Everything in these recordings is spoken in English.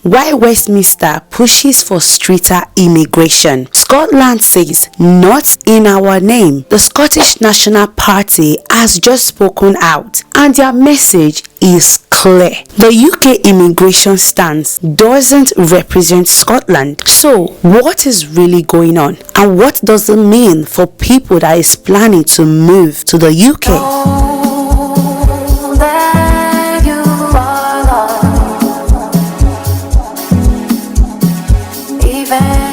Why Westminster pushes for stricter immigration. Scotland says, not in our name. The Scottish National Party has just spoken out, and their message is clear. The UK immigration stance doesn't represent Scotland. So, what is really going on? And what does it mean for people that is planning to move to the UK?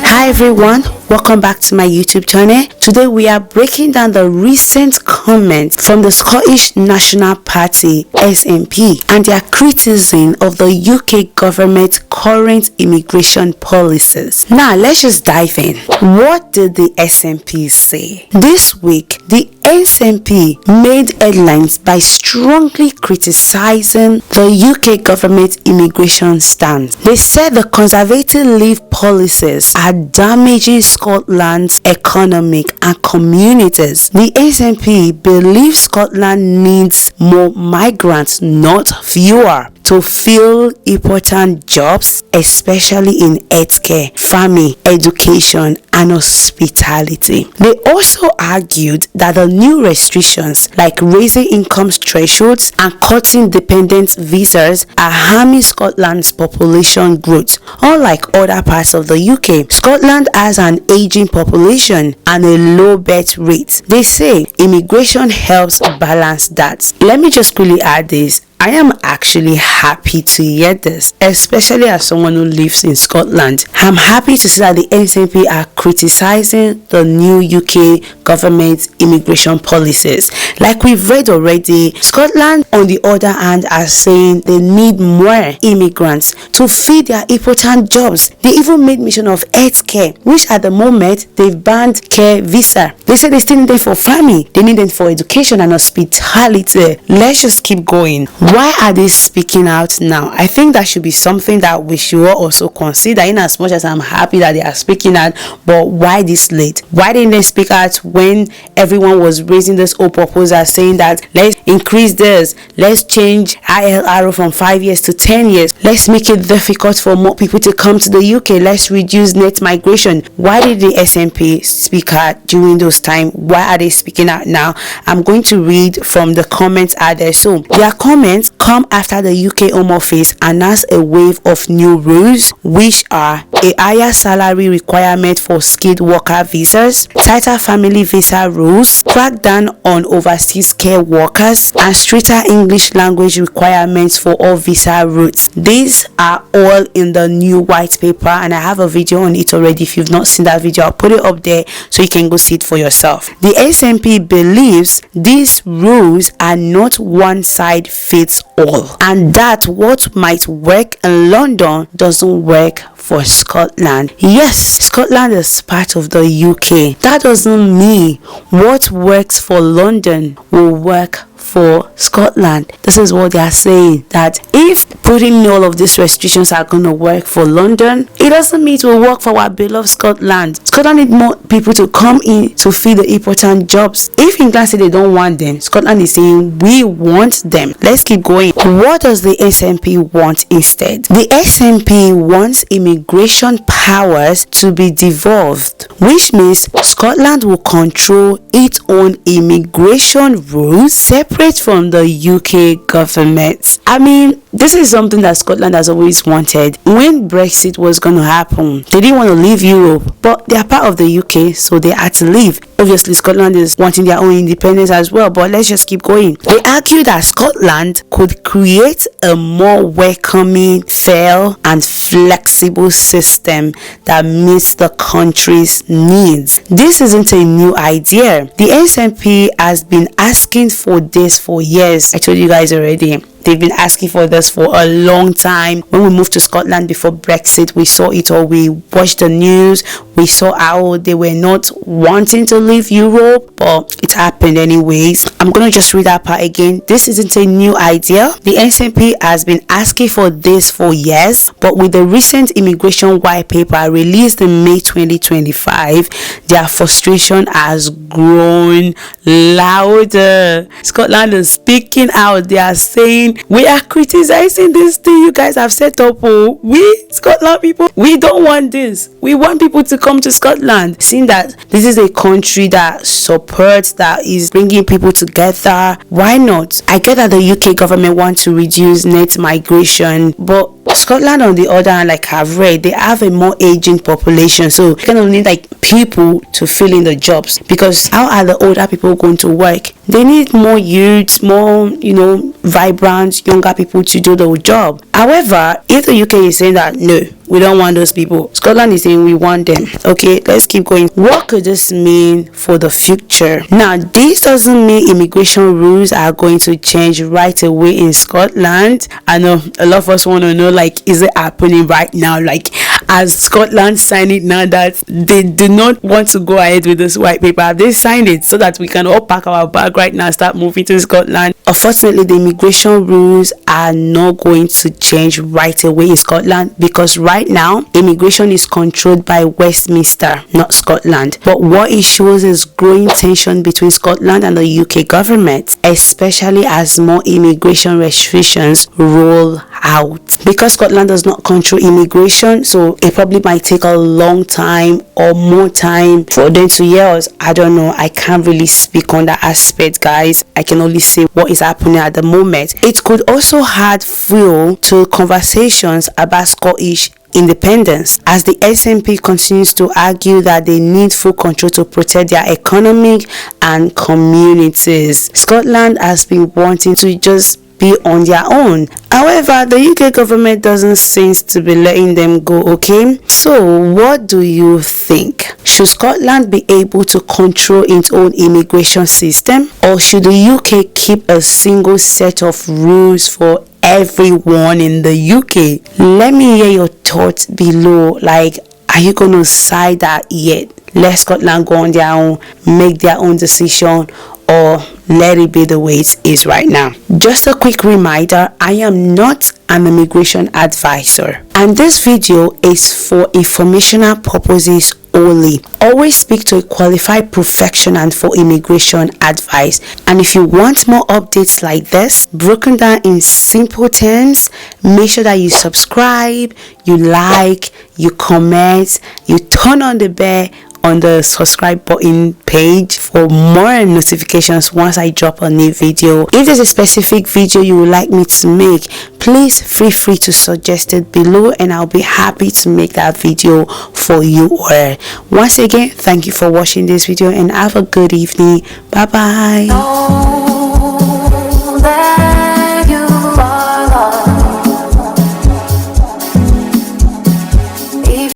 Hi everyone, welcome back to my YouTube channel. Today we are breaking down the recent comments from the Scottish National Party SNP and their criticism of the UK government's current immigration policies. Now let's just dive in. What did the SNP say? This week, the SNP made headlines by strongly criticizing the UK government's immigration stance. They said the Conservative Leave policies are damaging Scotland's economic and communities. The SNP believes Scotland needs more migrants, not fewer, to fill important jobs, especially in healthcare, farming, education, and hospitality. They also argued that the new restrictions, like raising income thresholds and cutting dependent visas, are harming Scotland's population growth. Unlike other parts of the UK, Scotland has an aging population and a low birth rate. They say immigration helps balance that. Let me just quickly add this. I am actually happy to hear this, especially as someone who lives in Scotland. I'm happy to see that the SNP are criticizing the new UK government's immigration policies. Like we've read already, Scotland, on the other hand, are saying they need more immigrants to fill their important jobs. They even made mention of healthcare, which at the moment they've banned care visa. They say they still need them for farming, they need them for education and hospitality. Let's just keep going. Why are they speaking out now? I think that should be something that we should also consider, in as much as I'm happy that they are speaking out. But why this late? Why didn't they speak out when everyone was raising this whole proposal saying that let's increase this, let's change ILR from 5 years to 10 years, let's make it difficult for more people to come to the UK, let's reduce net migration? Why did the SNP speak out during those times? Why are they speaking out now? I'm going to read from the comments added. So their comments come after the UK Home Office announced a wave of new rules, which are a higher salary requirement for skilled worker visas, tighter family visa rules, crackdown on overseas care workers, and stricter English language requirements for all visa routes. These are all in the new white paper, and I have a video on it already. If you've not seen that video, I'll put it up there so you can go see it for yourself. The SNP believes these rules are not one size fits all, and that what might work in London doesn't work for Scotland. Yes, Scotland is part of the UK. That doesn't mean what works for London will work for Scotland. This is what they are saying, that if putting all of these restrictions are going to work for London, it doesn't mean it will work for our beloved Scotland. Scotland need more people to come in to fill the important jobs. If England say they don't want them, Scotland is saying we want them. Let's keep going. What does the SNP want instead? The SNP wants immigration powers to be devolved, which means Scotland will control its own immigration rules separate from the UK government. I mean, this is something that Scotland has always wanted. When Brexit was going to happen, they didn't want to leave Europe, but they are part of the UK, so they had to leave. Obviously, Scotland is wanting their own independence as well, but let's just keep going. They argue that Scotland could create a more welcoming, fair, and flexible system that meets the country's needs. This isn't a new idea. The SNP has been asking for this for years. I told you guys already. They've been asking for this for a long time. When we moved to Scotland before Brexit, we saw it all. We watched the news. We saw how they were not wanting to leave Europe, but it happened anyways. I'm going to just read that part again. This isn't a new idea. The SNP has been asking for this for years, but with the recent immigration white paper released in May 2025, their frustration has grown louder. Scotland is speaking out. They are saying, we are criticizing this thing you guys have set up. Oh, we, Scotland Scotland people, we don't want this. We want people to come to Scotland. Seeing that this is a country that supports, that is bringing people together, why not? I get that the UK government wants to reduce net migration, but Scotland on the other hand, like I've read, they have a more aging population, so they kind of need like people to fill in the jobs, because how are the older people going to work? They need more youths, more vibrant younger people to do the job. However, if the UK is saying that no, we don't want those people, Scotland is saying we want them. Okay, let's keep going. What could this mean for the future? Now, this doesn't mean immigration rules are going to change right away in Scotland. I know a lot of us want to know, like, is it happening right now? Like, has Scotland signed it now that they do not want to go ahead with this white paper? Have they signed it so that we can all pack our bag right now and start moving to Scotland? Unfortunately, the immigration rules are not going to change right away in Scotland, because right now immigration is controlled by Westminster, not Scotland. But what it shows is growing tension between Scotland and the UK government, especially as more immigration restrictions roll out. Because Scotland does not control immigration, so it probably might take a long time or more time for them to hear us. I don't know. I can't really speak on that aspect, guys. I can only say what is happening at the moment. It could also add fuel to conversations about Scottish independence, as the SNP continues to argue that they need full control to protect their economic and communities. Scotland has been wanting to just be on their own. However, the UK government doesn't seem to be letting them go. Okay, so what do you think? Should Scotland be able to control its own immigration system, or should the UK keep a single set of rules for everyone in the UK? Let me hear your thoughts below. Like, are you gonna side that yet? Let Scotland go on their own, make their own decision, or let it be the way it is right now? Just a quick reminder, I am not an immigration advisor, and this video is for informational purposes only. Always speak to a qualified professional for immigration advice. And if you want more updates like this, broken down in simple terms, make sure that you subscribe, you like, you comment, you turn on the bell on the subscribe button page for more notifications once I drop a new video. If there's a specific video you would like me to make, please feel free to suggest it below, and I'll be happy to make that video for you all. Once again, thank you for watching this video, and have a good evening. Bye bye.